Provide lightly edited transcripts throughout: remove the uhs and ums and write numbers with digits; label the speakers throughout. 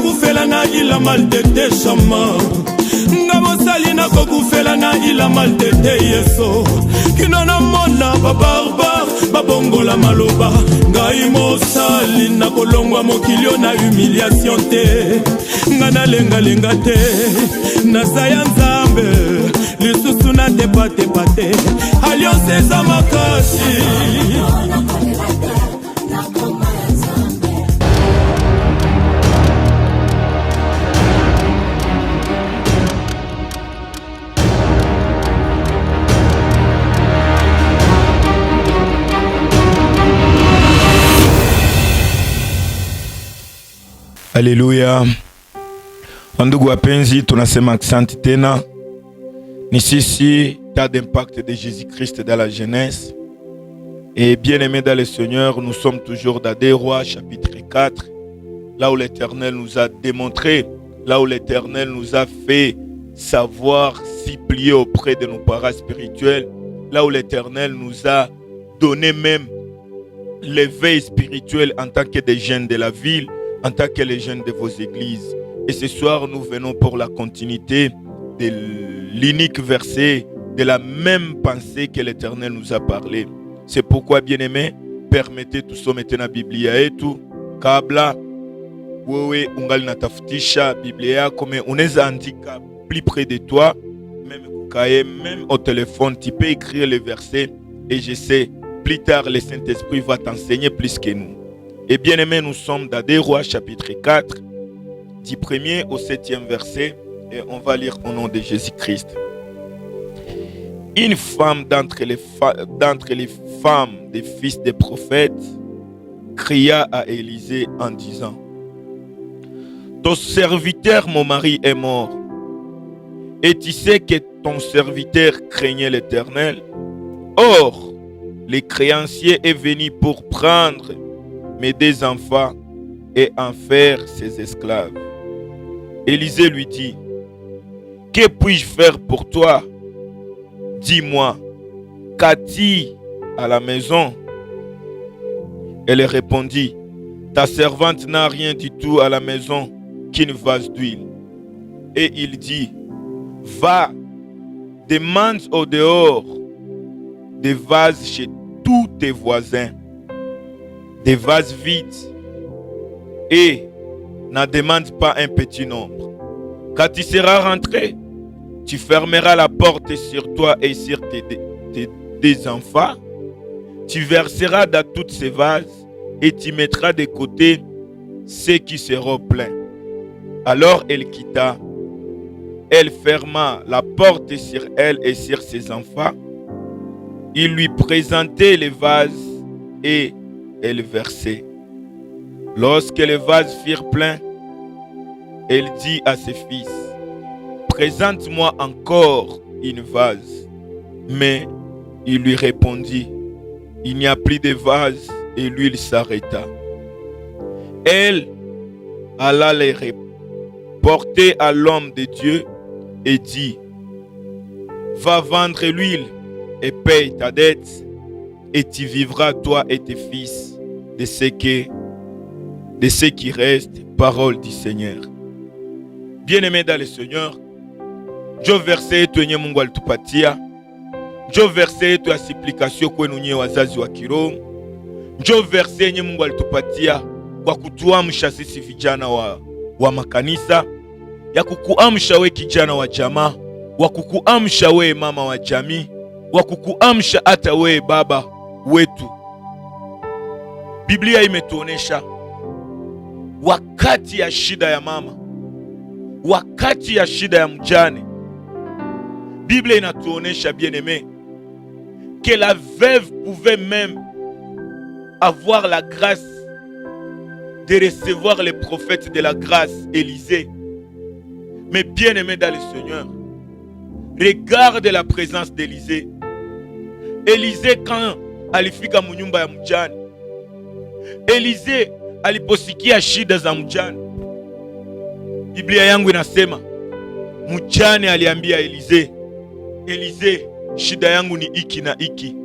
Speaker 1: kufela na ila maltete shama nga mosali na kokufela na ila maltete yeso kino na mona babarbar babongola maloba ngai mosali na kolongwa mokilio na humiliation te nga nalengalenga te naza ya nzambe lisusu na tepatepa te alliance eza makasi.
Speaker 2: Alléluia. Ndugu wapenzi, tunasema asante tena. Ni sisi tas d'impact de Jésus-Christ dans la jeunesse. Et bien aimés dans le Seigneur, nous sommes toujours dans 2 Rois chapitre 4, là où l'Éternel nous a démontré, là où l'Éternel nous a fait savoir s'y plier auprès de nos parents spirituels, là où l'Éternel nous a donné même l'éveil spirituel en tant que des jeunes de la ville, en tant que les jeunes de vos églises. Et ce soir, nous venons pour la continuité de l'unique verset, de la même pensée que l'Éternel nous a parlé. C'est pourquoi, bien-aimés, permettez tout ça maintenant Biblia yetu kabla wewe ungali natafutisha Biblia yako, mais unaweza andika plus près de toi, même kukaye, même au téléphone, tu peux écrire les versets et je sais, plus tard le Saint-Esprit va t'enseigner plus que nous. Et bien aimés, nous sommes dans 2 Rois chapitre 4, du 1er au 7e verset, et on va lire au nom de Jésus-Christ. Une femme d'entre les femmes des fils des prophètes cria à Élisée en disant: ton serviteur, mon mari, est mort, et tu sais que ton serviteur craignait l'Éternel. Or, le créancier est venu pour prendre mes 2 enfants et en faire ses esclaves. Élisée lui dit: que puis-je faire pour toi? Dis-moi, qu'as-tu à la maison? Elle répondit: ta servante n'a rien du tout à la maison qu'une vase d'huile. Et il dit: va, demande au dehors des vases chez tous tes voisins, des vases vides, et n'en demande pas un petit nombre. Quand tu seras rentré, tu fermeras la porte sur toi et sur tes 2 enfants. Tu verseras dans toutes ces vases et tu mettras de côté ceux qui seront pleins. Alors elle quitta. Elle ferma la porte sur elle et sur ses enfants. Il lui présentait les vases et elle versait. Lorsque les vases furent pleins, elle dit à ses fils: présente-moi encore une vase. Mais il lui répondit: il n'y a plus de vase, et l'huile s'arrêta. Elle alla les reporter à l'homme de Dieu et dit: va vendre l'huile et paye ta dette, et tu vivras toi et tes fils de ce qui reste, parole du Seigneur. Bien-aimés dans le Seigneur, njo verse yetu yenye Mungu alitupatia, njo verse yetu ya supplication kwenu nyie wazazi wa kiroho, njo verse yenye Mungu alitupatia kwa kutuamsha sisi vijana wa makanisa, ya kukuamsha we kijana wa jamaa, wa kukuamsha we mama wa jamii, wa kukuamsha hata we baba wetu. Biblia imetuonesha wakati ya shida ya mama, wakati ya shida ya mjane, Biblia inatuonesha, bien-aimé, que la veuve pouvait même avoir la grâce de recevoir les prophètes de la grâce, Élisée. Mais bien-aimé dans le Seigneur, regarde la présence d'Élisée. Élisée, quand alifika munyumba ya mjane, Élisée aliposikia shida za mjane, Biblia yangu inasema mjane aliambia Élisée, Élisée, shida yangu ni iki na iki.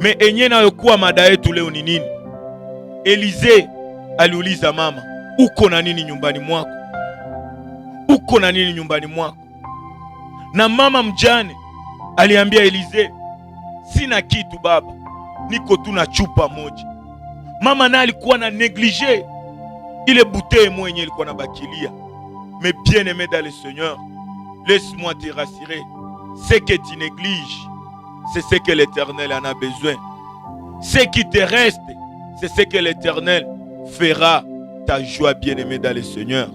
Speaker 2: Me enye nayokuwa mada yetu leo ni nini? Élisée aliuliza mama, uko na nini nyumbani mwako? Uko na nini nyumbani mwako? Na mama mjane aliambia Elize, sina kitu baba, niko tu na chupa moja. Mama naye alikuwa na négligé ile bouteille mwenye ilikuwa na bakilia. Mais bien aimé dans le Seigneur, laisse-moi te rassurer, ce que tu négliges, c'est ce que l'Éternel en a besoin. Ce qui te reste, c'est ce que l'Éternel fera ta joie, bien-aimé dans le Seigneur.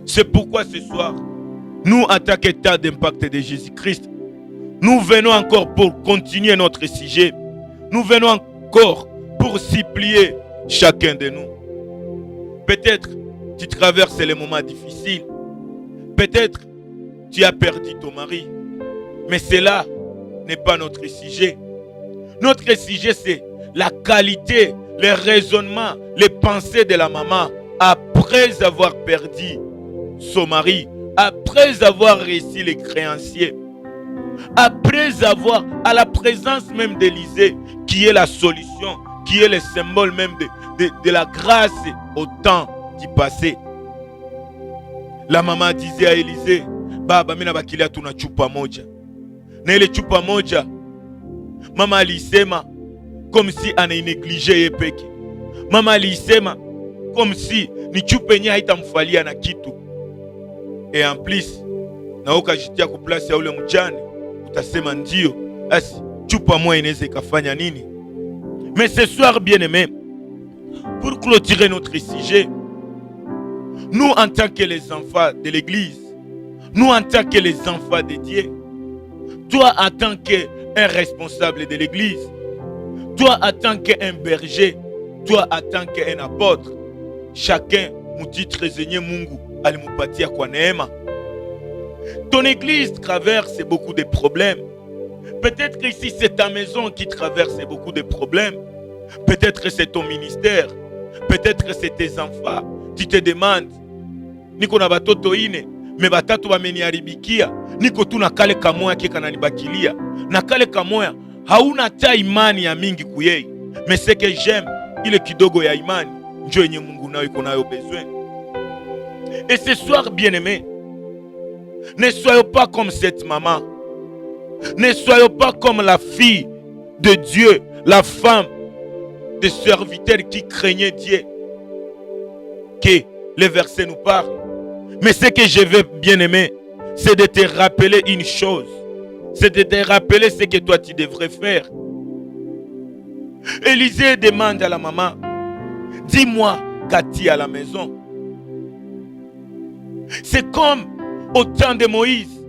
Speaker 2: C'est pourquoi ce soir, nous, en tant qu'État d'impact de Jésus-Christ, nous venons encore pour continuer notre sujet. Nous venons encore pour supplier chacun de nous. Peut-être tu traverses les moments difficiles. Peut-être tu as perdu ton mari. Mais cela n'est pas notre sujet. Notre sujet, c'est la qualité, les raisonnements, les pensées de la maman après avoir perdu son mari, après avoir réussi les créanciers, après avoir, à la présence même d'Élisée, qui est la solution, qui est le symbole même de la grâce au temps du passé. La maman disait à Élisée, baba mina bakilia tuna chupa moja. Na ile chupa moja, mama alisema comme si anainéglige yepeke. Mama alisema comme si ni chupa yenye haitamfalia na kitu. Et en plus, na ukajitia ku place ya ule mjane, utasema ndio, asi chupa moja inaweza ikafanya nini? Mais ce soir, bien-aimé, pour clôturer notre sujet, nous en tant que les enfants de l'église, nous en tant que les enfants de Dieu, toi en tant qu'un responsable de l'église, toi en tant qu'un berger, toi en tant qu'un apôtre, chacun mutitre zenye Mungu alimupatia kwa neema. Ton église traverse beaucoup de problèmes. Peut-être ici c'est ta maison qui traverse beaucoup de problèmes. Peut-être c'est ton ministère. Peut-être c'est tes enfants. Tu te demandes, niko na batoto ine, me batatu bameniaribikia, niko tu na kale kamoya kika nanibakilia. Na kale kamoya hauna ta imani ya mingi kuyei. Mais ce que j'aime, ile kidogo ya imani njo yenye Mungu nayo iko nayo besoin. Et ce soir, bien-aimé, ne soyons pas comme cette maman. Ne soyons pas comme la fille de Dieu, la femme de serviteur qui craignait Dieu. Que les versets nous parlent. Mais ce que je veux, bien-aimé, c'est de te rappeler une chose. C'est de te rappeler ce que toi tu devrais faire. Élisée demande à la maman, dis-moi, qu'as-tu à la maison? C'est comme au temps de Moïse.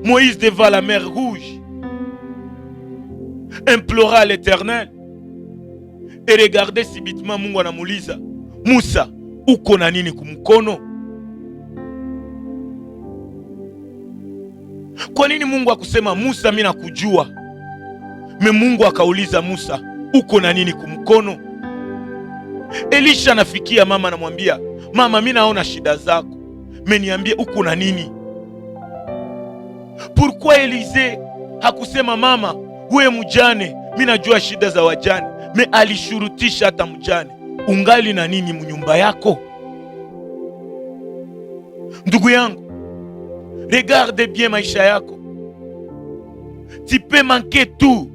Speaker 2: Moïse devant la mer Rouge implora l'Éternel et regardez subitement Mungu anamuuliza, Musa, uko na nini kumkono? Kwa nini Mungu akusema Musa mimi nakujua? Me Mungu akauliza Musa, uko na nini kumkono? Elisha anafikia mama anamwambia, mama mimi naona shida zako. Meniambie uko na nini? Pourquoi Élisée hakusema mama, wewe mjane, mimi najua shida za wajane, me alishurutisha hata mjane, ungali na nini mnyumba yako? Ndugu yangu, regarde bien maisha yako. Tu peux manquer tout,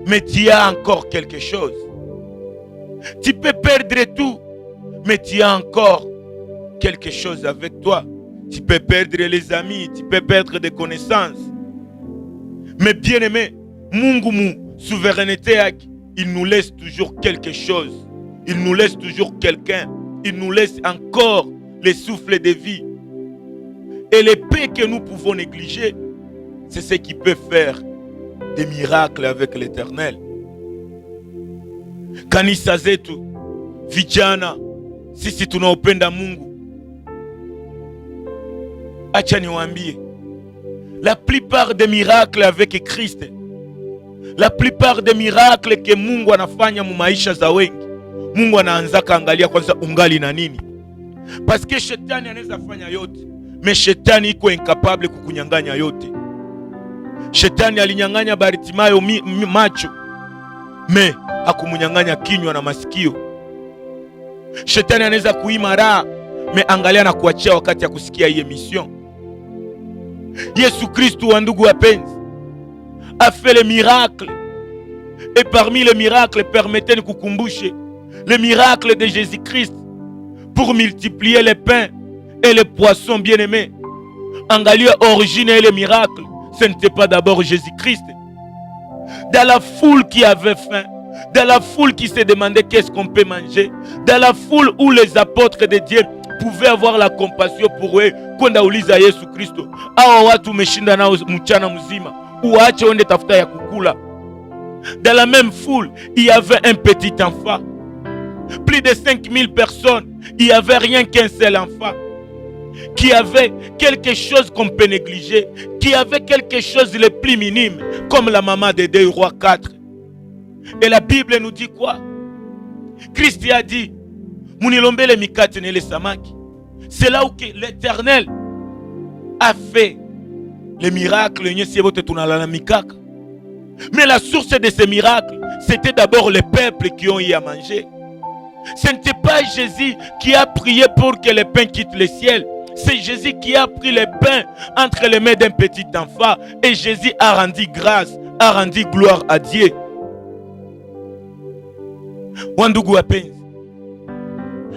Speaker 2: mais tu as encore quelque chose. Tu peux perdre tout, mais tu as encore quelque chose avec toi. Tu peux perdre les amis, tu peux perdre des connaissances. Mais bien aimé, Mungu mu souveraineté, il nous laisse toujours quelque chose. Il nous laisse toujours quelqu'un. Il nous laisse encore les souffles de vie. Et les paix que nous pouvons négliger, c'est ce qui peut faire des miracles avec l'Éternel. Kanisa zetu, vijana, sisi tunaopenda Mungu, acha niwaambie, la plupart des miracles avec Christ, la plupart des miracles que Mungu anafanya mu maisha za wengi, Mungu anaanza kaangalia kwanza ungali na nini. Parce que shetani anaweza fanya yote, mais shetani iko incapable kukunyanganya yote. Shetani alinyanganya Bartimayo macho, mais hakumunyanganya kinywa na masikio. Shetani anaweza kuima raha, me angalia na kuachia wakati ya kusikia hii emission. Yesu Kristo, wa ndugu wapenzi, a fait les miracles. Et parmi les miracles, permettez-nous kukumbushe le miracle de Jésus-Christ pour multiplier les pains et les poissons, bien-aimés. Angalia origine et les miracles, ce n'était pas d'abord Jésus-Christ. Dans la foule qui avait faim, dans la foule qui se demandait qu'est-ce qu'on peut manger, dans la foule où les apôtres de Dieu pouvaient avoir la compassion pour eux, kwenda uliza Yesu Kristo, hawa watu umeshinda nao mchana mzima, uache wende tafuta ya kukula. Dans la même foule, il y avait un petit enfant. Plus de 5000 personnes, il n'y avait rien qu'un seul enfant qui avait quelque chose qu'on peut négliger, qui avait quelque chose de plus minime, comme la maman de 2 rois 4. Et la Bible nous dit quoi? Christ a dit, munilombe le mikate ne le samaki. C'est là où l'Éternel a fait les miracles. Mais la source de ces miracles, c'était d'abord les peuples qui ont eu à manger. Ce n'était pas Jésus qui a prié pour que les pains quittent le ciel. C'est Jésus qui a pris les pains entre les mains d'un petit enfant. Et Jésus a rendu grâce, a rendu gloire à Dieu. Wandugu wapenzi,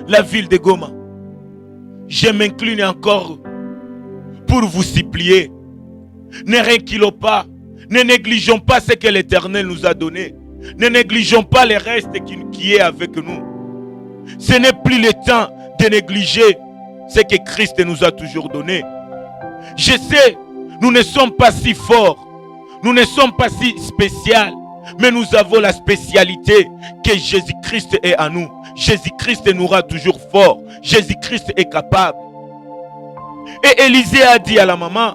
Speaker 2: la ville de Goma, je m'incline encore pour vous supplier. Ne reculons pas. Ne négligeons pas ce que l'Éternel nous a donné. Ne négligeons pas le reste qui est avec nous. Ce n'est plus le temps de négliger ce que Christ nous a toujours donné. Je sais, nous ne sommes pas si forts. Nous ne sommes pas si spéciaux. Mais nous avons la spécialité que Jésus-Christ est à nous. Jésus-Christ nous rend toujours forts. Jésus-Christ est capable. Et Élisée a dit à la maman,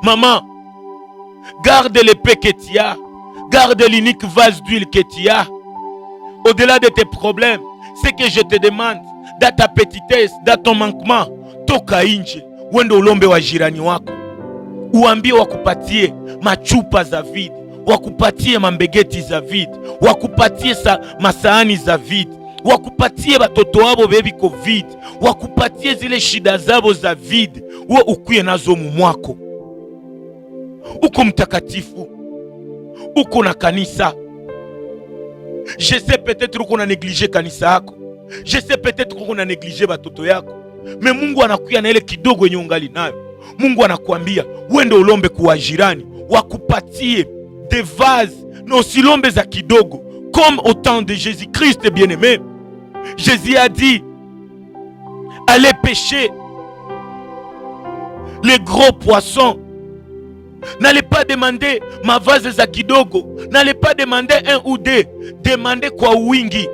Speaker 2: maman, garde l'épée que tu as, garde l'unique vase d'huile que tu as. Au-delà de tes problèmes, ce que je te demande, dans ta petitesse, dans ton manquement, toka inje, wende ulombe wa jirani wako. Uambie wakupatie machupa za vide, wakupatie mambegeti za vide, wakupatie masaani za vide, wakupatie batoto wabo bebiko vide, wakupatie zile shida zabo za vide, we ukuye nazo mumwako. Uko mtakatifu, uko na kanisa. Je sais peut-être uko na négligé kanisa yako. Je sais peut-être uko na négligé batoto yako. Mais Mungu anakuya na ile kidogo yenye ungali nayo. Mungu anakuambia uende ulombe kwa jirani, wakupatie des vases, na usilombe za kidogo, comme au temps de Jésus-Christ bien-aimé. Jésus a dit, allez pêcher les gros poissons. N'allez pas demander ma vase za kidogo. N'allez pas demander un ou deux. Demandez kwa wingi.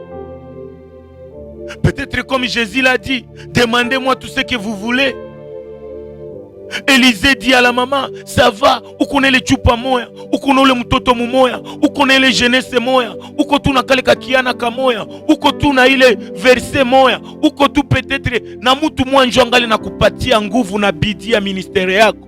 Speaker 2: Peut-être comme Jésus l'a dit, demandez-moi tout ce que vous voulez. Élisée dit à la maman, ça va, ukone le chupa moya, ukone le mtoto mumoya, ukone le jeunesse moya, uko tu na kale kakiana kamoya, uko tu na ile verset moya, uko tu peut-être na mtu mwanjo angali na kupatia nguvu na bidii ya ministeri yako.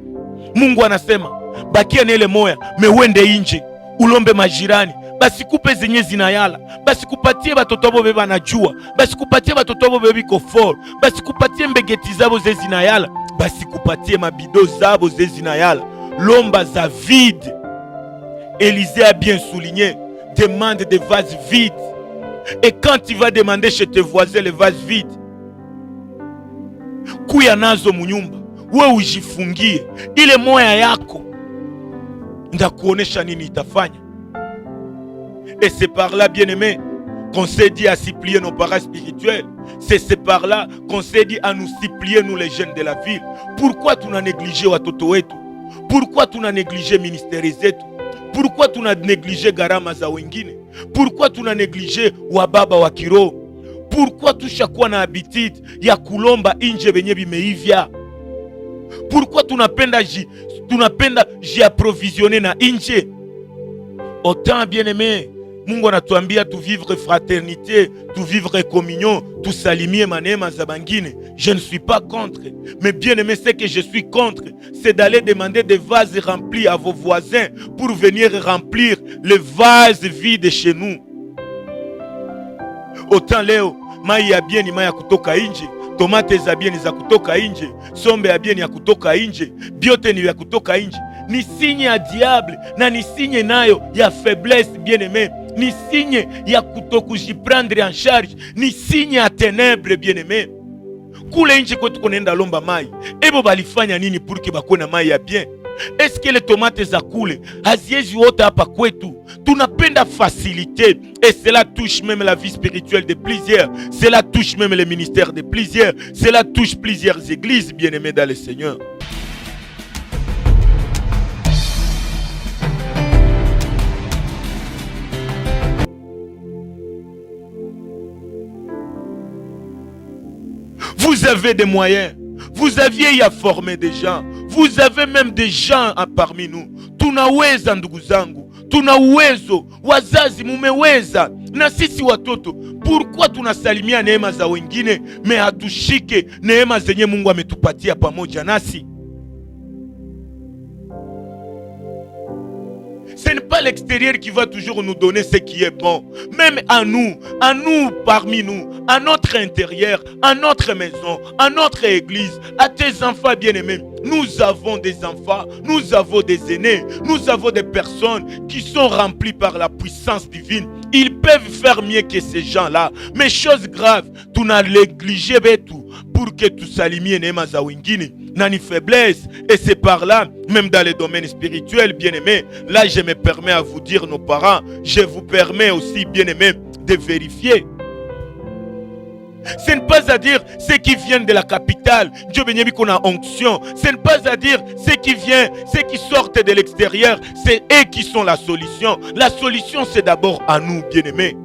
Speaker 2: Mungu anasema, bakia na ile moya, mewende inje, ulombe majirani, basi kupe zenye zinayala, basi kupatie batoto wabo beba najua, basi kupatie batoto wabo bebiko for, basi kupatie mbegeti zabo ze zinayala, basi kupatie mabido zabo ze zinayala, lomba za vide. Élisée a bien souligné, demande des vases vides. Et quand tu vas demander chez tes voisins les vases vides, kuya nazo munyumba, we ujifungie, ile moya yako ndakuonesha nini itafanya. Et c'est par là, bien-aimé, qu'on s'est dit à supplier nos parents spirituels. C'est par là qu'on s'est dit à nous supplier, nous les jeunes de la ville. Pourquoi tu n'as négligé watoto wetu? Pourquoi tu n'as négligé ministeri zetu? Pourquoi tu n'as négligé garama za wengine? Pourquoi tu n'as négligé wababa wa kiroho? Pourquoi tushakuwa na habitude ya kulomba inje benye bimeivya? Pourquoi tunapenda jiapprovisionner na inje? Autant, bien-aimé, Mungu anatuambia tu vivre fraternité, tu vivre communion, tu salimie manema za bangine. Je ne suis pas contre. Mais bien-aimé, ce que je suis contre, c'est d'aller demander des vases remplis à vos voisins pour venir remplir les vases vides chez nous. Autant Léo, mai ya bien ni mai ya kutoka nje, tomate za bien ni za kutoka nje, sombe ya bien ni ya kutoka nje, biote ni ya kutoka nje. Ni signe ya diable na ni signe nayo ya faiblesse bien aimé, ni signe ya kutokujiprendre en charge, ni signe ya ténèbres bien aimé. Kule nje kwetu kunaenda lomba mai, ebo balifanya nini pour que bakwe na mai ya bien? Est-ce que les tomates za kule haziezi wote hapa kwetu? Tunapenda facilité et cela touche même la vie spirituelle de plusieurs, cela touche même les ministères de plusieurs, cela touche plusieurs églises bien-aimées dans le Seigneur. Vous avez des moyens, vous aviez à former des gens, vous avez même des gens parmi nous. Tunaweza ndugu zangu, tuna uwezo, wazazi mumeweza, na sisi watoto. Pourquoi tunasalimia neema za wengine me hatushike neema zenye Mungu ametupatia pamoja nasi? Ce n'est pas l'extérieur qui va toujours nous donner ce qui est bon. Même à nous parmi nous, à notre intérieur, à notre maison, à notre église, à tes enfants bien-aimés. Nous avons des enfants, nous avons des aînés, nous avons des personnes qui sont remplies par la puissance divine. Ils peuvent faire mieux que ces gens-là. Mais chose grave, tu n'as négligé tout pour que tu salimiez neema za wengine. Nani faiblesse, et c'est par là, même dans les domaines spirituels, bien-aimés, là je me permets à vous dire, nos parents, je vous permets aussi, bien-aimés, de vérifier. Ce n'est pas à dire ceux qui viennent de la capitale, Dieu béni qu'on a onction. Ce n'est pas à dire ceux qui sortent de l'extérieur, c'est eux qui sont la solution. La solution, c'est d'abord à nous, bien-aimés.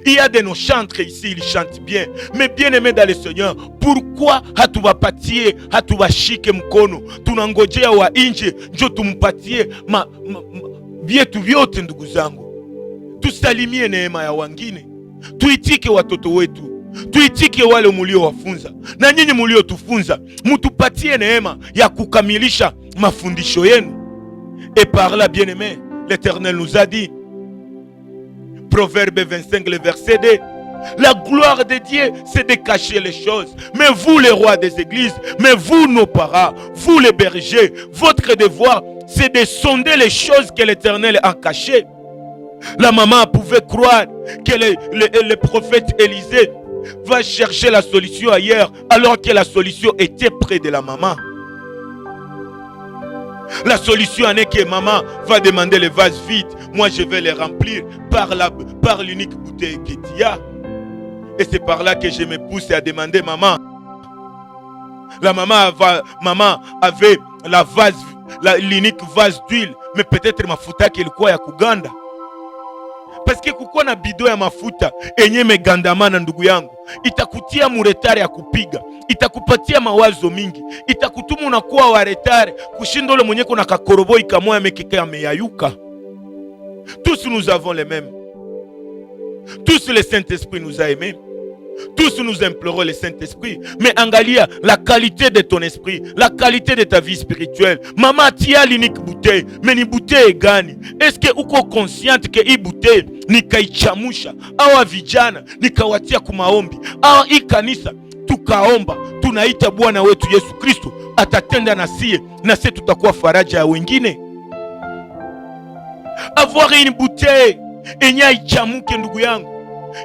Speaker 2: Il y a de nos chantres ici, ils chantent bien. Mais bien aimés dans le Seigneur, pourquoi hatuwapatie, hatuwashike mkono? Tunangojea wa nje njo tumpatie vyetu vyote ndugu zangu. Tusalimie neema ya wengine. Tuitike watoto wetu. Tuitike wale muliowafunza. Na nyinyi muliotufunza, mutupatie neema ya kukamilisha mafundisho yenu. Et par là, bien aimé, l'Éternel nous a dit, Proverbe 25, le verset 2. La gloire de Dieu, c'est de cacher les choses. Mais vous, les rois des églises, mais vous, nos parents, vous, les bergers, votre devoir, c'est de sonder les choses que l'Éternel a cachées. La maman pouvait croire que le prophète Élisée va chercher la solution ailleurs, alors que la solution était près de la maman. La solution est que maman va demander les vases vides. Moi, je vais les remplir par l'unique bouteille que tu as. Et c'est par là que je me pousse à demander maman. La maman avait l'unique vase d'huile, mais peut-être mafuta kilikuwa ya kuganda. Parce que kukuwa na bido ya mafuta enye megandamana ndugu yangu, itakutia muretare ya kupiga, itakupatia mawazo mingi, itakutuma unakuwa wa retare kushinda ule mwenye kuna kakoroboi kamoya mekeke ameyayuka. Tous nous avons les mêmes. Tous le Saint-Esprit nous a aimés. Tous nous implorons le Saint-Esprit. Mais angalia la qualité de ton esprit, la qualité de ta vie spirituelle. Maman, tu as l'unique bouteille. Mais ni bouteille gani? Est-ce que uko consciente que hii bouteille nikaichamusha? Awa vijana nikawatia kumaombi? Awa hii kanisa tukaomba, tunaita Bwana wetu Yesu Kristo atatenda nasie, na sisi tutakuwa faraja ya wengine. Avoir une bouteille enya ichamuke ndugu yangu,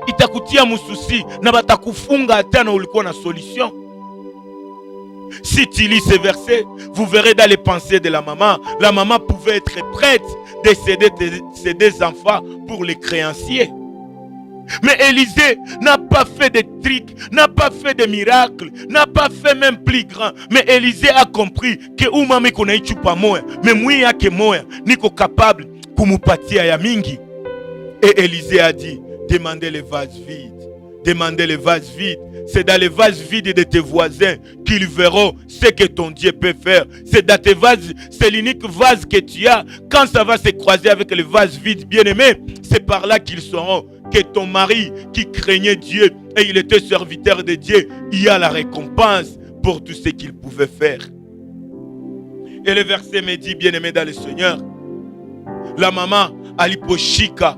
Speaker 2: itakutia mususi na batakufunga hata na ulikuwa na solution. Si tu lis ce verset, vous verrez dans les pensées de la maman pouvait être prête de céder ses deux enfants pour les créanciers. Mais Élisée n'a pas fait de trucs, n'a pas fait de miracles, n'a pas fait même plus grand. Mais Élisée a compris que umami kona ichupa moya, mais mwi yake moya niko capable kumupatia ya mingi. Et Élisée a dit, demandez les vases vides. Demandez les vases vides. C'est dans les vases vides de tes voisins qu'ils verront ce que ton Dieu peut faire. C'est dans tes vases, c'est l'unique vase que tu as. Quand ça va se croiser avec les vases vides, bien aimés, c'est par là qu'ils sauront que ton mari qui craignait Dieu et il était serviteur de Dieu, il y a la récompense pour tout ce qu'il pouvait faire. Et le verset me dit, bien aimé dans le Seigneur, la maman aliposhika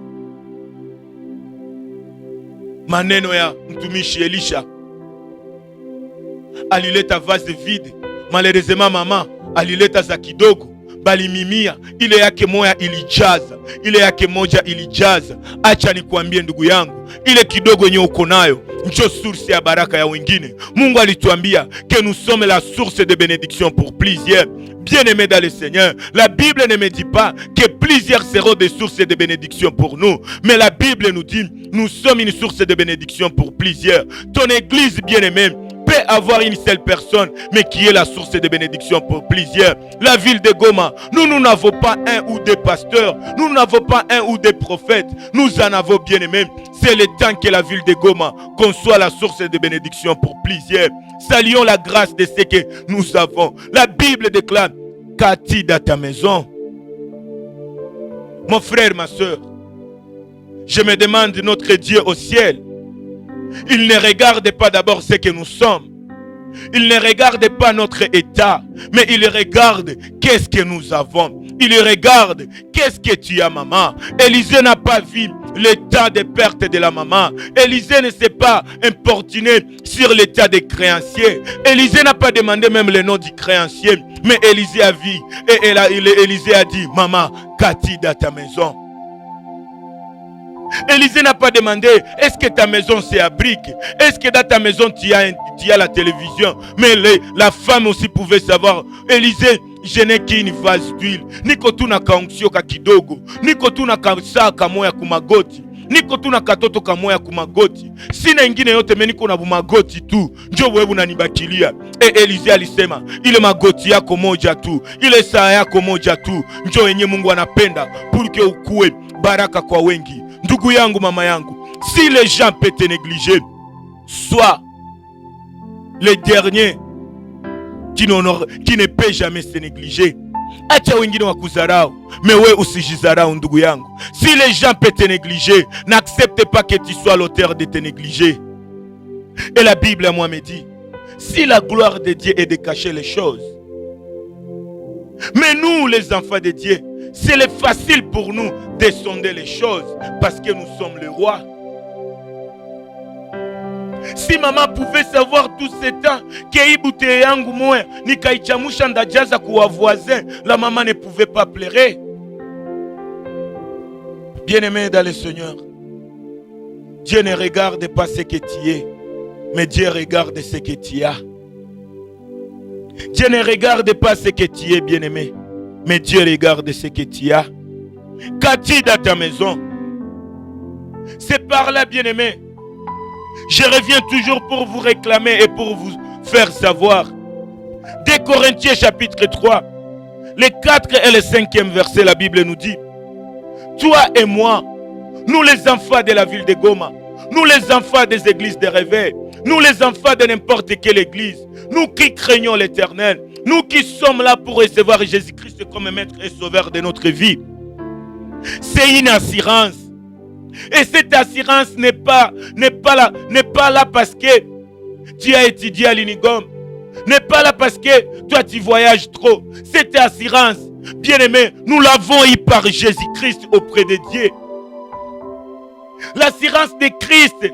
Speaker 2: maneno ya mtumishi Elisha. Alileta vase vide. Malheureusement mama alileta za kidogo, bali mimia ile yake moja ilijaza, ile yake moja ilijaza. Acha nikwambie ndugu yangu, ile kidogo yenye uko nayo njo source ya baraka ya wengine. Mungu alituambia que nous sommes la source de bénédiction pour plusieurs. Bien-aimés dans le Seigneur, la Bible ne me dit pas que plusieurs seront des sources de bénédiction pour nous, mais la Bible nous dit nous sommes une source de bénédiction pour plusieurs. Ton église, bien-aimée, peut avoir une seule personne, mais qui est la source de bénédiction pour plusieurs. La ville de Goma, nous n'avons pas un ou deux pasteurs, nous n'avons pas un ou deux prophètes, nous en avons, bien-aimés. C'est le temps que la ville de Goma qu'on soit la source de bénédiction pour plusieurs. Saluons la grâce de ce que nous avons. La Bible déclare: qu'a-t-il dans ta maison? Mon frère, ma soeur, je me demande notre Dieu au ciel. Il ne regarde pas d'abord ce que nous sommes. Il ne regarde pas notre état, mais il regarde qu'est-ce que nous avons. Il regarde qu'est-ce que tu as, maman. Élisée n'a pas vu l'état de perte de la maman. Élisée ne s'est pas importuné sur l'état des créanciers. Élisée n'a pas demandé même le nom du créancier, mais Élisée a vu et Élisée a dit: maman, qu'a-t-il dans ta maison? Élisée n'a pas demandé: est-ce que ta maison c'est à briques? Est-ce que dans ta maison tu as la télévision? Mais la femme aussi pouvait savoir: Élisée, je n'ai qu'une vase d'huile. Niko tu na kaonksio ka kidogo. Niko tu na saa kamoya kumagoti. Niko tu na katoto kamoya kumagoti. Sina ingine yote, mimi niko na magoti tu. Njoo wewe unanibakilia. Élisée alisema: ile magoti yako moja tu, ile saa yako moja tu, njoo yenye Mungu anapenda pour que ukue baraka kwa wengi. Ndugu yangu, mama yangu, si les gens peuvent te négliger, sois le dernier qui ne peut jamais se négliger. Acha wengine wakuzarau, mais wewe usijizarau ndugu yangu. Si les gens peuvent te négliger, n'accepte pas que tu sois l'auteur de te négliger. Et la Bible à moi me dit: si la gloire de Dieu est de cacher les choses, mais nous les enfants de Dieu, c'est facile pour nous de sonder les choses parce que nous sommes les rois. Si maman pouvait savoir tout ce temps que ibute yangu moya nikaichamusha ndajaza kwa voisin, la maman ne pouvait pas pleurer. Bien-aimé dans le Seigneur, Dieu ne regarde pas ce que tu es, mais Dieu regarde ce que tu as. Dieu ne regarde pas ce que tu es, bien-aimé, mais Dieu regarde ce que tu as. Qu'as-tu dans ta maison? C'est par là, bien-aimé. Je reviens toujours pour vous réclamer et pour vous faire savoir. 2 Corinthiens chapitre 3, les 4 et le 5e verset, la Bible nous dit: toi et moi, nous les enfants de la ville de Goma, nous les enfants des églises de réveil, nous les enfants de n'importe quelle église, nous qui craignons l'Éternel, nous qui sommes là pour recevoir Jésus-Christ comme maître et sauveur de notre vie. C'est une assurance. Et cette assurance n'est pas là parce que tu as étudié à l'Unigom. N'est pas là parce que toi tu voyages trop. Cette assurance, bien-aimé, nous l'avons eu par Jésus-Christ auprès de Dieu. L'assurance de Christ,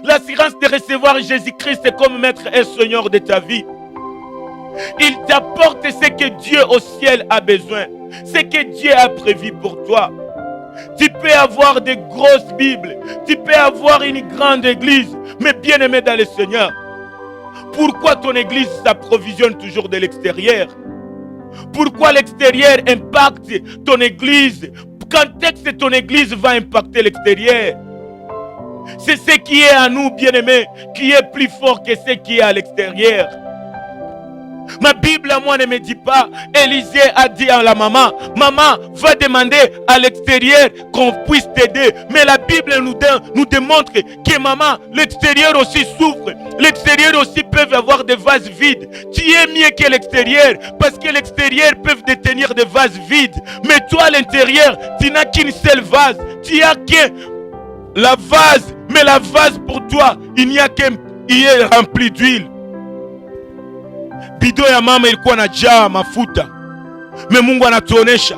Speaker 2: l'assurance de recevoir Jésus-Christ comme maître et seigneur de ta vie. Il t'apporte ce que Dieu au ciel a besoin, ce que Dieu a prévu pour toi. Tu peux avoir de grosses Bibles, tu peux avoir une grande église, mais bien aimé dans le Seigneur, pourquoi ton église s'approvisionne toujours de l'extérieur? Pourquoi l'extérieur impacte ton église? Quand est-ce que ton église va impacter l'extérieur? C'est ce qui est à nous, bien aimés, qui est plus fort que ce qui est à l'extérieur. Ma Bible à moi ne me dit pas, Élisée a dit à la maman, maman, va demander à l'extérieur qu'on puisse t'aider. Mais la Bible nous démontre que maman, l'extérieur aussi souffre. L'extérieur aussi peut avoir des vases vides. Tu es mieux que l'extérieur, parce que l'extérieur peut détenir des vases vides. Mais toi à l'intérieur, tu n'as qu'une seule vase. Tu as que la vase, mais la vase pour toi, il n'y a qu'un, il est rempli d'huile. Bido ya mama ilikuwa na jaa mafuta. Me Mungu anatuonesha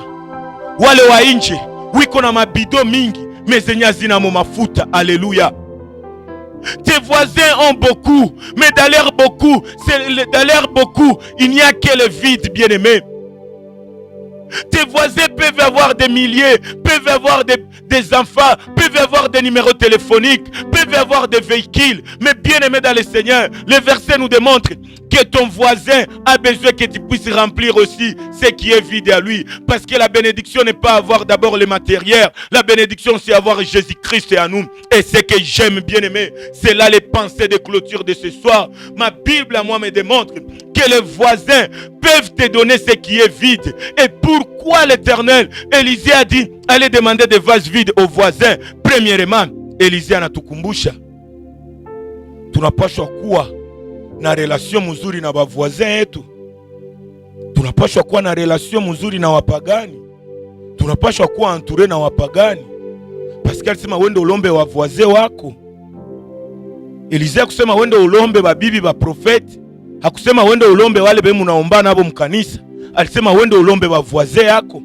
Speaker 2: wale wa nje wiko na mabido mingi mezenye zina mo mafuta. Haleluya. Tes voisins ont beaucoup, mais dans l'air beaucoup, il n'y a que le vide, bien-aimé. Tes voisins peuvent avoir des milliers, peuvent avoir des enfants, peuvent avoir des numéros téléphoniques, peuvent avoir des véhicules. Mais bien aimé dans le Seigneur, le verset nous démontre que ton voisin a besoin que tu puisses remplir aussi ce qui est vide à lui. Parce que la bénédiction n'est pas avoir d'abord le matériel. La bénédiction, c'est avoir Jésus-Christ à nous. Et ce que j'aime, bien aimé, c'est là les pensées de clôture de ce soir. Ma Bible à moi me démontre que les voisins peuvent te donner ce qui est vide. Et pourquoi l'Éternel, Élisée a dit, allez demander des vases vides aux voisins. Premièrement, Élisée anatukumbusha tunapaswa kuwa na relation mzuri na voisins yetu. Tunapaswa kuwa na relation mzuri na wapagani. Tunapaswa kuwa entouré na wapagani. Parce que alisema wende ulombe wa voisin wako. Élisée akusema wende ulombe babibi ba profeti. Hakusema wende ulombe wale be munaombana nabo mkanisa. Alisema wende ulombe ba voisin yako.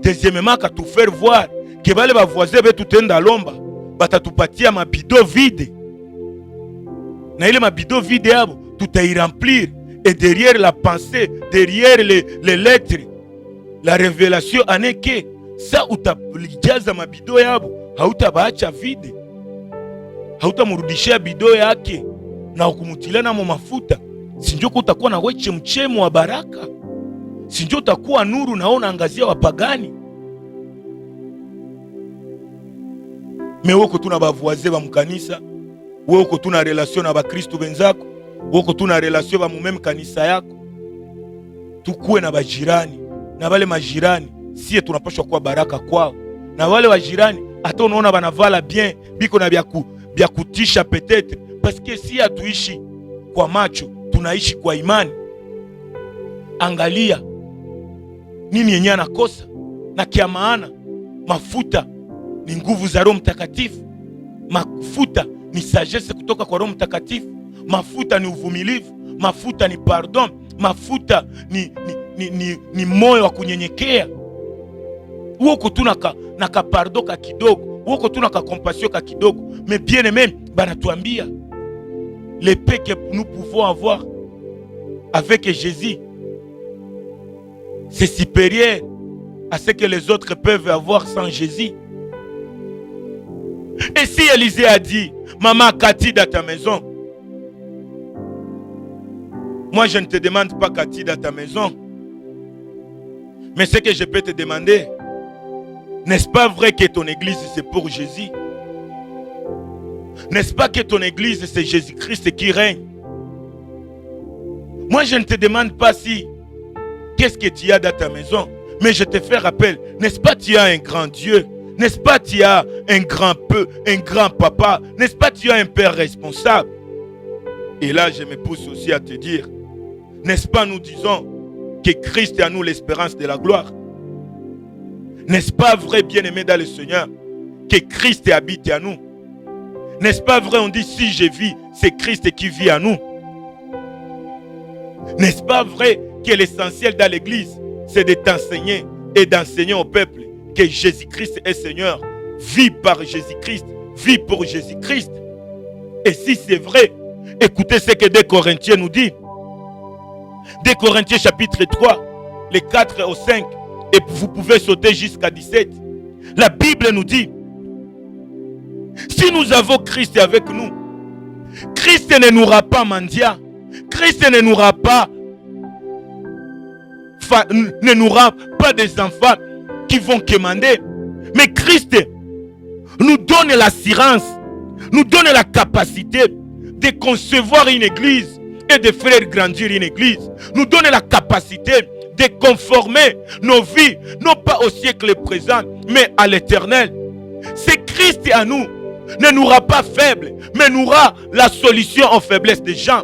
Speaker 2: Deuxièmement, akatu faire voir que bale ba voisin betu tenda lomba batatupatia mabido vide. Na ile mabido vide yabo tutairemplir. Et derrière la pensée, derrière les lettres, la révélation aneke sa utalijaza mabido yabo, hautabaacha vide. Hautamrudishia bido yake na ukumutilana mo mafuta. Sinjoko utakuwa na weche mchemo wa baraka. Sinjoko utakuwa nuru naona angazia wapagani. Mewoko tuna bavoise ba mkanisa, woko tuna relation na ba Kristo benzako, woko tuna relation ba mumeme kanisa yako. Tukuwe na bajirani, na wale majirani sie tunapaswa kuwa baraka kwao. Na wale wajirani hata unaona banavala bien, biko na bya kutisha peut-être, parce que si hatuishi kwa macho, tunaishi kwa imani. Angalia nini yenye anakosa, na kia maana mafuta ni nguvu za Roho Mtakatifu. Mafuta ni sagesse kutoka kwa Roho Mtakatifu. Mafuta ni uvumilivu. Mafuta ni pardon. Mafuta ni moyo wa kunyenyekea. Uoko tu na ka pardon ka kidogo, uoko tu na ka compassion ka kidogo. Mais bien aimé, banatuambia les paix que nous pouvons avoir avec Jésus, c'est supérieur à ce que les autres peuvent avoir sans Jésus. Et si Élisée a dit, maman Cathy dans ta maison, moi je ne te demande pas Cathy dans ta maison, mais ce que je peux te demander, n'est-ce pas vrai que ton église c'est pour Jésus? N'est-ce pas que ton église c'est Jésus-Christ qui règne? Moi je ne te demande pas si qu'est-ce que tu as dans ta maison, mais je te fais rappel, n'est-ce pas tu as un grand Dieu? N'est-ce pas tu as un grand papa? N'est-ce pas tu as un père responsable? Et là je me pousse aussi à te dire, n'est-ce pas nous disons que Christ est à nous l'espérance de la gloire? N'est-ce pas vrai, bien-aimé dans le Seigneur, que Christ habite à nous? N'est-ce pas vrai, on dit si je vis, c'est Christ qui vit à nous? N'est-ce pas vrai que l'essentiel dans l'église, c'est de t'enseigner et d'enseigner au peuple que Jésus-Christ est Seigneur, vit par Jésus-Christ, vit pour Jésus-Christ? Et si c'est vrai, écoutez ce que 2 Corinthiens nous dit. 2 Corinthiens chapitre 3, les 4 au 5, et vous pouvez sauter jusqu'à 17. La Bible nous dit, si nous avons Christ avec nous, Christ ne nous aura pas mendiant, Christ ne nous aura pas des enfants qui vont commander, mais Christ nous donne l'assurance, nous donne la capacité de concevoir une église et de faire grandir une église, nous donne la capacité de conformer nos vies, non pas au siècle présent, mais à l'éternel. C'est Christ à nous, ne nous rend pas faibles, mais nous rend la solution aux faiblesses des gens.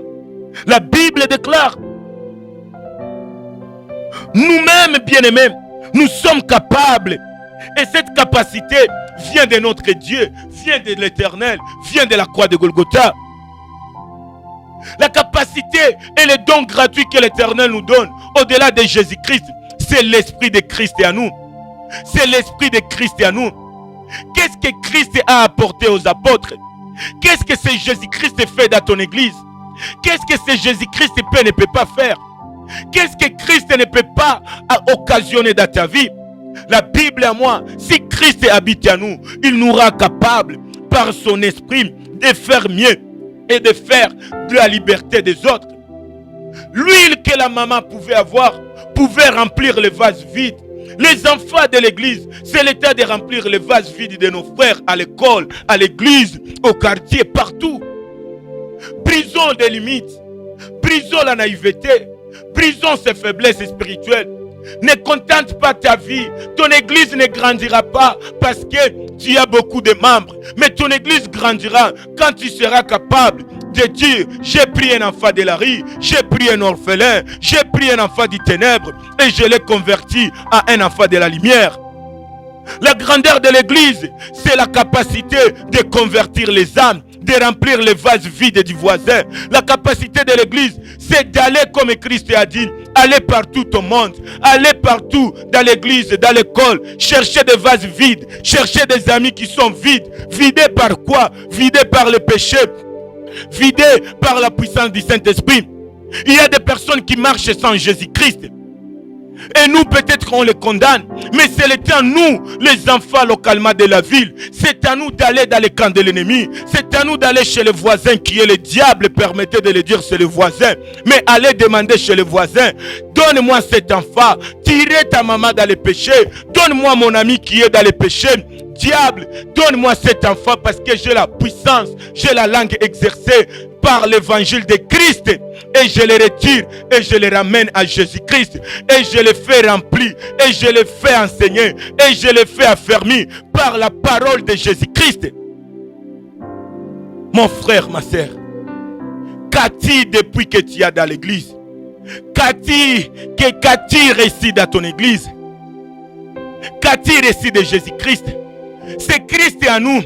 Speaker 2: La Bible déclare, nous-mêmes, bien-aimés, nous sommes capables. Et cette capacité vient de notre Dieu, vient de l'éternel, vient de la croix de Golgotha. La capacité et le don gratuit que l'éternel nous donne, au-delà de Jésus-Christ, c'est l'esprit de Christ à nous. C'est l'esprit de Christ à nous. Qu'est-ce que Christ a apporté aux apôtres? Qu'est-ce que c'est Jésus-Christ fait dans ton église? Qu'est-ce que c'est Jésus-Christ ne peut pas faire? Qu'est-ce que Christ ne peut pas occasionner dans ta vie? La Bible à moi, si Christ habite en nous, il nous rend capable par son esprit de faire mieux et de faire de la liberté des autres. L'huile que la maman pouvait avoir pouvait remplir les vases vides. Les enfants de l'église, c'est l'état de remplir les vases vides de nos frères à l'école, à l'église, au quartier, partout. Brisons des limites, brisons la naïveté, brisons ces faiblesses spirituelles. Ne contente pas ta vie. Ton église ne grandira pas parce que tu as beaucoup de membres. Mais ton église grandira quand tu seras capable de dire: j'ai pris un enfant de la rue, j'ai pris un orphelin, j'ai pris un enfant du ténèbre et je l'ai converti à un enfant de la lumière. La grandeur de l'église, c'est la capacité de convertir les âmes, de remplir les vases vides du voisin. La capacité de l'église, c'est d'aller comme Christ a dit, aller partout au monde, aller partout dans l'église, dans l'école, chercher des vases vides, chercher des amis qui sont vides. Vidés par quoi? Vidés par le péché, vidés par la puissance du Saint-Esprit. Il y a des personnes qui marchent sans Jésus-Christ. Et nous, peut-être qu'on les condamne, mais c'est le temps, nous, les enfants localement de la ville, c'est à nous d'aller dans les camps de l'ennemi, c'est à nous d'aller chez le voisin qui est le diable, permettez de le dire, c'est le voisin, mais allez demander chez le voisin: donne-moi cet enfant, tirez ta maman dans les péchés, donne-moi mon ami qui est dans les péchés. Diable, donne-moi cet enfant parce que j'ai la puissance, j'ai la langue exercée par l'évangile de Christ, et je le retire et je le ramène à Jésus-Christ, et je le fais remplir, et je le fais enseigner, et je le fais affermir par la parole de Jésus-Christ. Mon frère, ma soeur, qu'as-tu depuis que tu es dans l'église? Qu'as-tu réussi dans ton église? Qu'as-tu réussi de Jésus-Christ? C'est Christ en nous,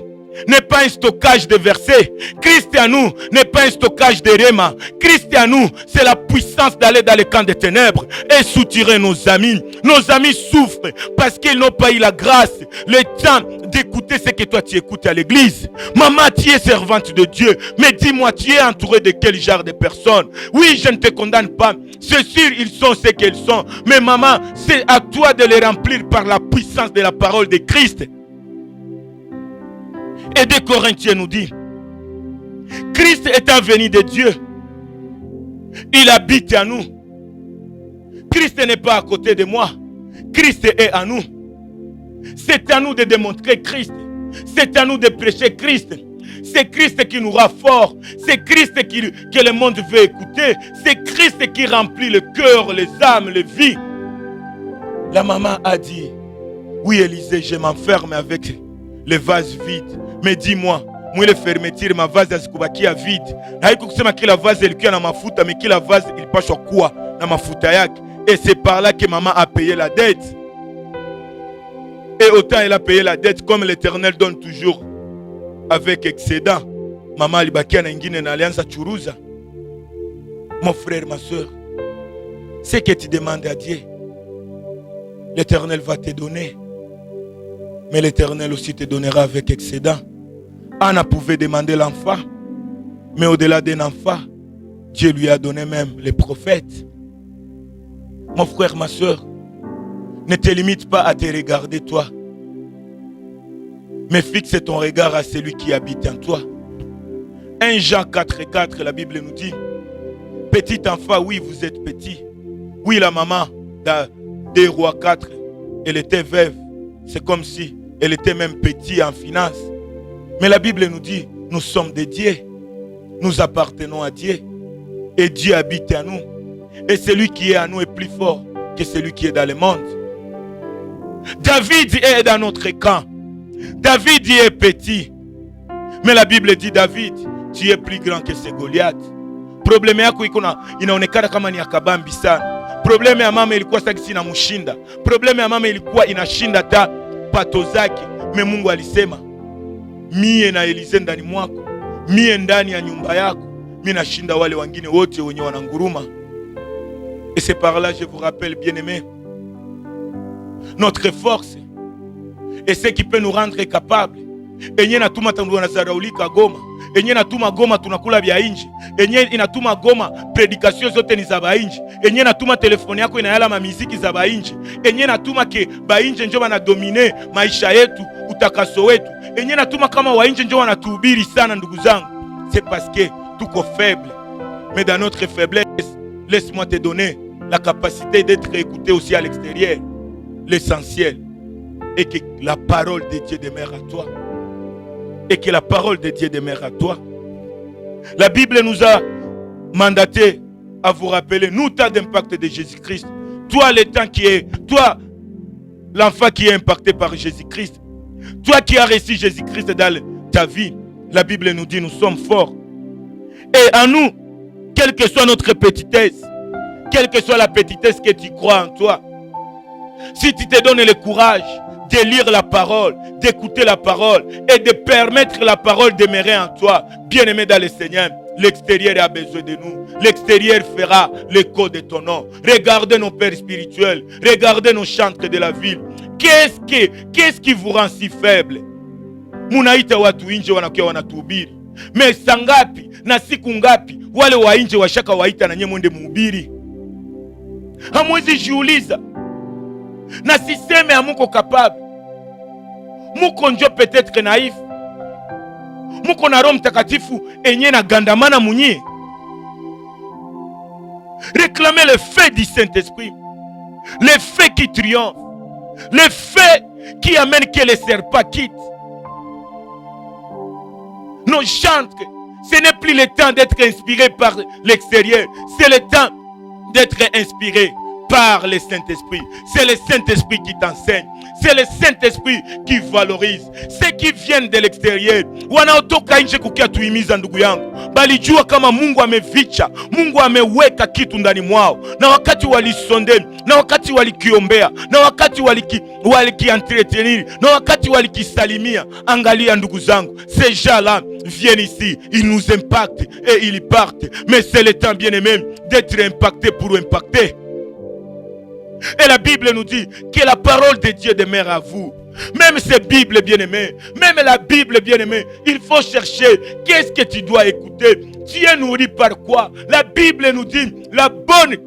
Speaker 2: n'est pas un stockage de versets. Christ en nous n'est pas un stockage de réma. Christ en nous, c'est la puissance d'aller dans les camps des ténèbres et soutirer nos amis. Nos amis souffrent parce qu'ils n'ont pas eu la grâce, le temps d'écouter ce que toi tu écoutes à l'église. Maman, tu es servante de Dieu, mais dis-moi, tu es entouré de quel genre de personnes? Oui, je ne te condamne pas. C'est sûr, ils sont ce qu'ils sont. Mais maman, c'est à toi de les remplir par la puissance de la parole de Christ. Et 2 Corinthiens nous dit: Christ étant venu de Dieu, il habite en nous. Christ n'est pas à côté de moi, Christ est en nous. C'est à nous de démontrer Christ, c'est à nous de prêcher Christ. C'est Christ qui nous rend forts, c'est Christ que le monde veut écouter, c'est Christ qui remplit le cœur, les âmes, les vies. La maman a dit: oui Élisée, je m'enferme avec les vases vides. Mais dis-moi, moi le fermeture ma vase azikubakia vide. Haiko kusema kila vase ilikuwa na mafuta, mais kila vase ilipashwa kuwa na mafuta yake. Et c'est par là que maman a payé la dette. Et autant elle a payé la dette, comme l'Éternel donne toujours avec excédent, maman alibakia na ingine na alianza churuza. Mon frère, ma soeur, ce que tu demandes à Dieu, l'Éternel va te donner. Mais l'Éternel aussi te donnera avec excédent. Anna pouvait demander l'enfant, mais au-delà d'un enfant, Dieu lui a donné même les prophètes. Mon frère, ma soeur, ne te limite pas à te regarder toi, mais fixe ton regard à celui qui habite en toi. 1 Jean 4:4, la Bible nous dit: petit enfant, oui, vous êtes petit. Oui, la maman des rois 4, elle était veuve. C'est comme si elle était même petite en finance. Mais la Bible nous dit: nous sommes des dieux. Nous appartenons à Dieu. Et Dieu habite en nous. Et celui qui est en nous est plus fort que celui qui est dans le monde. David est dans notre camp. David est petit. Mais la Bible dit: David, tu es plus grand que ce Goliath. Problème yako inaonekana kama ni akabambi sana. Probleme ya mama ilikuwa sakisi na mushinda. Probleme ya mama ilikuwa inashinda ta pato zake. Me Mungu alisema: mie na Elize ndani mwako, mie ndani ya nyumba yako, mie nashinda wale wengine wote wenye wananguruma. Et c'est par là, je vous rappelle, bien-aimés, notre force et ce qui peut nous rendre capables. Enye na tuma tangu na zaraulika Goma. enye natuma Goma tunakula vya inji, enye inatuma Goma predikasyon zote ni za bainji, enye natuma telefoni yako inayala mamiziki za bainji, enye natuma ke bainji njo banadomine maisha yetu, utakaso wetu, enye natuma kama wainji njo wanatuhubiri sana. Ndugu zangu, c'est parce que tuko faible. Mais dans notre faiblesse, laisse-moi te donner la capacité d'être écouté aussi à l'extérieur. L'essentiel est que la parole de Dieu demeure à toi. Et que la parole de Dieu demeure à toi. La Bible nous a mandaté à vous rappeler, nous, tas d'impact de Jésus-Christ. Toi, le temps qui est, toi, l'enfant qui est impacté par Jésus-Christ. Toi qui as reçu Jésus-Christ dans ta vie. La Bible nous dit, nous sommes forts. Et à nous, quelle que soit notre petitesse, quelle que soit la petitesse que tu crois en toi, si tu te donnes le courage de lire la parole, d'écouter la parole et de permettre la parole de demeurer en toi, bien-aimé dans le Seigneur, l'extérieur a besoin de nous. L'extérieur fera l'écho de ton nom. Regardez nos pères spirituels, regardez nos chantres de la ville. Qu'est-ce qui vous rend si faible? Munaita watu inje wanakuwa wanatuhubiri. Me sangapi na siku ngapi wale wa inje washaka waita na nyinyi mwende muhubiri? Hamwezi jiuliza. Na siseme amuko capable. Muko njo peut-être naïf. Muko na Roho Mtakatifu enye na gandamana munyi. Réclamez le fait du Saint-Esprit. Le fait qui triomphe. Le fait qui amène que les serpents quittent. Nos chantres, ce n'est plus le temps d'être inspiré par l'extérieur. C'est le temps d'être inspiré par le Saint-Esprit. C'est le Saint-Esprit qui t'enseigne. C'est le Saint-Esprit qui valorise. Ceux qui viennent de l'extérieur, wanaotoka nje kukia tuimiza ndugu yangu, balijua kama Mungu ameficha, Mungu ameweka kitu ndani mwao, na wakati walisonde, na wakati walikiombea, na wakati walikientretenir, na wakati walikisalimia. Angalia ndugu zangu, ces gens-là viennent ici, ils nous impactent et ils partent. Mais c'est le temps, bien aimé, d'être impacté pour impacter. Et la Bible nous dit que la parole de Dieu demeure à vous. Même cette Bible bien-aimée, même la Bible bien-aimée, il faut chercher qu'est-ce que tu dois écouter. Tu es nourri par quoi? La Bible nous dit la bonne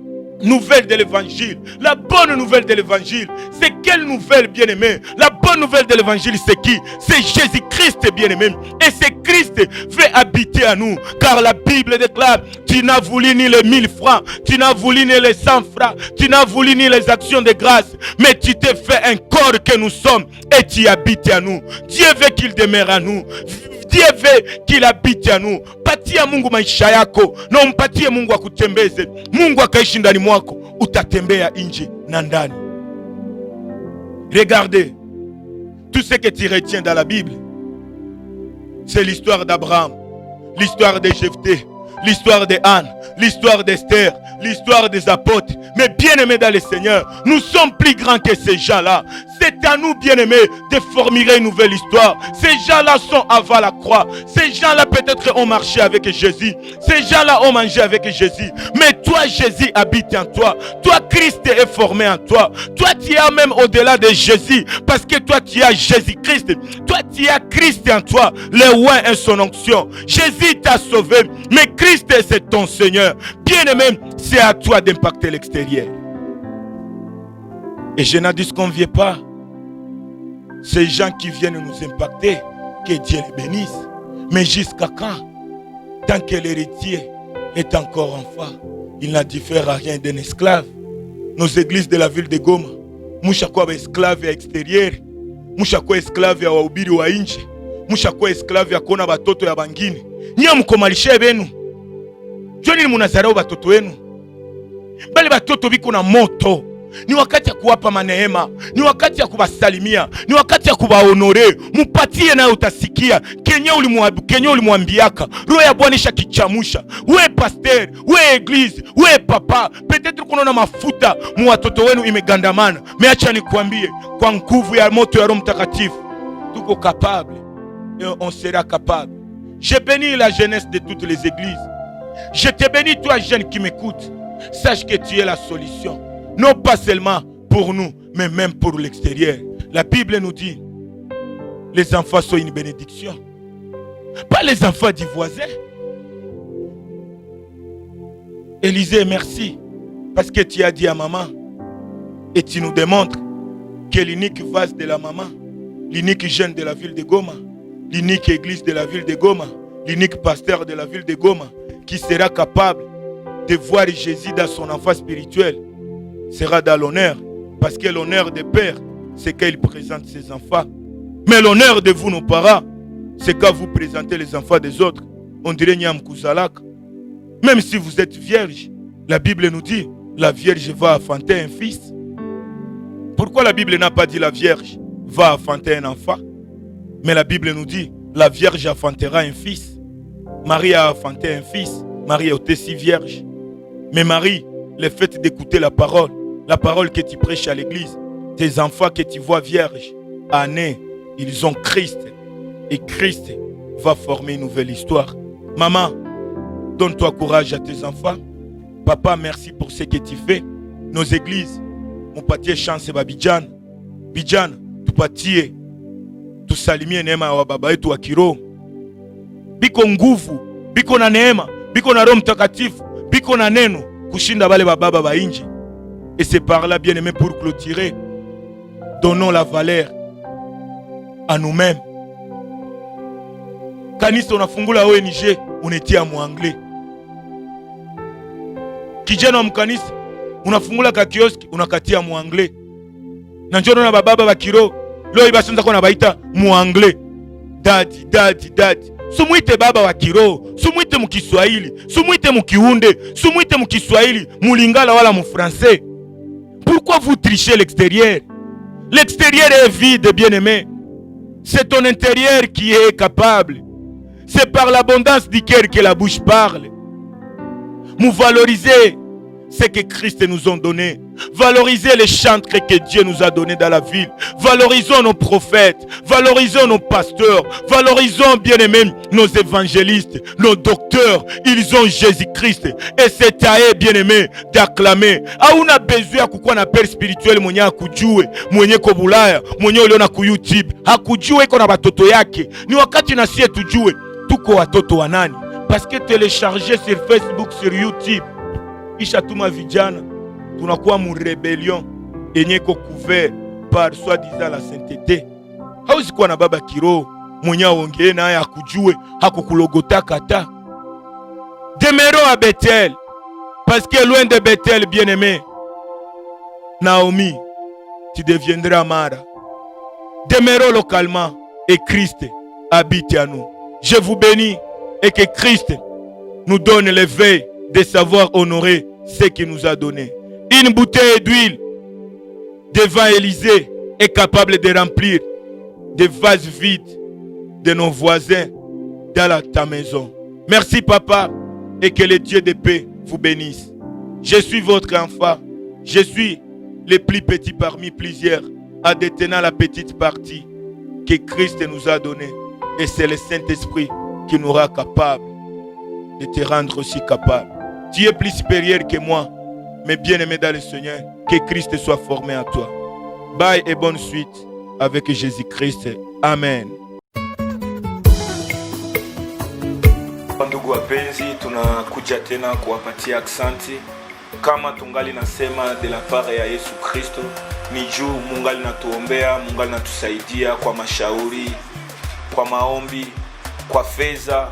Speaker 2: nouvelle de l'évangile. La bonne nouvelle de l'évangile, c'est quelle nouvelle, bien-aimé? La bonne nouvelle de l'évangile, c'est qui? C'est Jésus-Christ, bien-aimé. Et c'est Christ fait habiter à nous. Car la Bible déclare, tu n'as voulu ni les 1000 francs, tu n'as voulu ni les 100 francs, tu n'as voulu ni les actions de grâce, mais tu t'es fait un corps que nous sommes et tu habites à nous. Dieu veut qu'il demeure à nous. Dieu veut qu'il habite à nous. Patia Mungu maisha yako, na umpatie Mungu akutembeze. Mungu akaishi ndani mwako, utatembea nje na ndani. Regardez, tout ce que tu retiens dans la Bible, c'est l'histoire d'Abraham, l'histoire de Jephthé, l'histoire de Anne, l'histoire d'Esther, l'histoire des apôtres. Mais bien-aimés dans le Seigneur, nous sommes plus grands que ces gens-là. C'est à nous, bien-aimés, de formuler une nouvelle histoire. Ces gens-là sont avant la croix. Ces gens-là peut-être ont marché avec Jésus. Ces gens-là ont mangé avec Jésus. Mais toi, Jésus habite en toi. Toi, Christ est formé en toi. Toi, tu es même au-delà de Jésus. Parce que toi, tu as Jésus-Christ. Toi, tu as Christ en toi. Le oint est son onction. Jésus t'a sauvé. Mais Christ, c'est ton Seigneur. Bien-aimé, c'est à toi d'impacter l'extérieur. Et je n'en disconviens pas. Ces gens qui viennent nous impacter, que Dieu les bénisse. Mais jusqu'à quand? Tant que l'héritier est encore enfant, il n'a différé rien d'un esclave. Nos églises de la ville de Goma, mushakuwa esclave ya extérieur, mushakuwa esclave ya wahubiri wa nje, mushakuwa esclave ya kuona batoto ya bangine. Nyie mkomalishe benu. Joni munazarau batoto wenu. Bali batoto biko na moto. Ni wakati ya kuwapa maneema, ni wakati ya kuwasalimia, ni wakati ya kuwaonore. Mupatie naye utasikia kenye ulimwambiaka. Roho ya Bwana ishakichamusha. We pasteur, we eglise, we papa, peut-être kunaona mafuta mu watoto wenu imegandamana. Meacha nikwambie, kwa nguvu ya moto ya Roho Mtakatifu tuko capable et on sera capable. Je bénis la jeunesse de toutes les églises. Je te bénis, toi jeune qui m'écoute. Sache que tu es la solution. Non pas seulement pour nous, mais même pour l'extérieur. La Bible nous dit, les enfants sont une bénédiction. pas les enfants du voisin. Élisée, merci, parce que tu as dit à maman, et tu nous démontres que l'unique vase de la maman, l'unique jeune de la ville de Goma, l'unique église de la ville de Goma, l'unique pasteur de la ville de Goma, qui sera capable de voir Jésus dans son enfant spirituel, sera dans l'honneur, parce que l'honneur des pères, c'est qu'il présente ses enfants. Mais l'honneur de vous, nos parents, c'est quand vous présentez les enfants des autres. On dirait Nyam Kouzalak. Même si vous êtes vierge, la Bible nous dit, la vierge va enfanter un fils. Pourquoi la Bible n'a pas dit la vierge va enfanter un enfant? Mais la Bible nous dit, la vierge enfantera un fils. Marie a enfanté un fils. Marie est aussi vierge. Mais Marie, le fait d'écouter la parole que tu prêches à l'église, tes enfants que tu vois vierges, nés, ils ont Christ. Et Christ va former une nouvelle histoire. Maman, donne-toi courage à tes enfants. Papa, merci pour ce que tu fais. Nos églises, mon patie chance ba Bidjan. Bidjan, tu patie. Tu salimie neema wa baba yetu wa kiroho. Biko nguvu, biko na neema, biko na Roho Mtakatifu, biko na neno kushinda bale bababa ba inji. Et c'est par là, bien aimé, pour clôturer, donnons la valeur à nous-mêmes. Kanisa unafungula ONG, unetia muanglais. Kijana wa mkanisa, unafungula ka kioski, unakatia muanglais. Na njono na bababa ba kiro, leo ibasonza kwa na baita muanglais. Dadi. Sumuite baba wa kiro, sumuite mukiswahili, sumuite mukiunde, sumuite mukiswahili, mulingala wala mu français. Pourquoi vous trichez l'extérieur? L'extérieur est vide, bien-aimé. C'est ton intérieur qui est capable. C'est par l'abondance du cœur que la bouche parle. Nous valoriser ce que Christ nous a donné. Valoriser les chantres que Dieu nous a donnés dans la ville. Valorisons nos prophètes. Valorisons nos pasteurs. Valorisons, bien-aimés, nos évangélistes, nos docteurs. Ils ont Jésus-Christ. Et c'est à eux, bien-aimés, d'acclamer. Hauna besoin kukuwa na père spirituel mwenye akujue, mwenye ko Bulaya, mwenye uliona ku YouTube. Hakujue iko na batoto yake. Ni wakati na sie tujue tuko watoto wa nani. Parce que télécharger sur Facebook, sur YouTube, ishatuma vijana tunakuwa mu rebellion yenye ko couvert par soi-disant la sainteté. Hauzi kuwa na baba kiroho mwenye aongee naye akujue, hakukulogota kata. Demeurons à Bethel, parce que loin de Bethel, bien-aimé, Naomi, tu deviendras Mara. Demeurons localement et Christ habite à nous. Je vous bénis et que Christ nous donne l'éveil de savoir honorer ce qu'il nous a donné. Une bouteille d'huile devant Élysée est capable de remplir des vases vides de nos voisins dans ta maison. Merci papa, et que le Dieu de paix vous bénisse. Je suis votre enfant. Je suis le plus petit parmi plusieurs, en détenant la petite partie que Christ nous a donnée. Et c'est le Saint-Esprit qui nous rend capable de te rendre aussi capable. Tu es plus supérieur que moi, mais bien-aimé dans le Seigneur, que Christ soit formé en toi. Bye et bonne suite avec Jésus-Christ. Amen. Ndugu wapenzi, tunakuja tena kuwapatia aksanti. Kama tungali nasema de la part ya Yesu Kristo, ni juu mungali natuombea, mungali natusaidia kwa mashauri, kwa maombi, kwa fedha,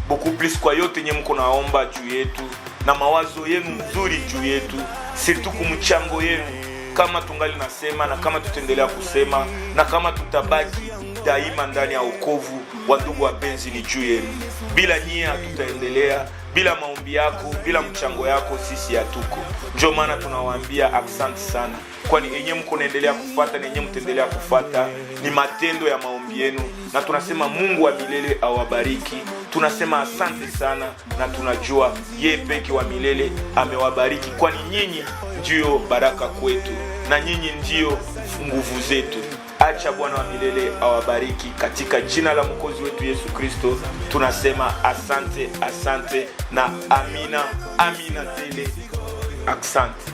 Speaker 2: beaucoup plus kwa yote nye mko naomba juu yetu, na mawazo yenu mzuri juu yetu, surtout kumchango yenu. Kama tungali nasema na kama tutaendelea kusema na kama tutabaki daima ndani ya wokovu, wandugu wapenzi, ni juu yenu. Bila nyie hatutaendelea, bila maombi yako, bila mchango yako sisi hatuko. Ndio maana tunawaambia asante sana, kwani enye mko naendelea kufuata na enye mtaendelea kufuata ni matendo ya maombi yenu, na tunasema Mungu wa milele awabariki. Tunasema asante sana, na tunajua yeye peke wa milele amewabariki, kwani nyinyi ndio baraka kwetu na nyinyi ndio nguvu zetu. Acha Bwana wa milele awabariki katika jina la Mwokozi wetu Yesu Kristo. Tunasema asante, asante na amina, amina tele. Asante.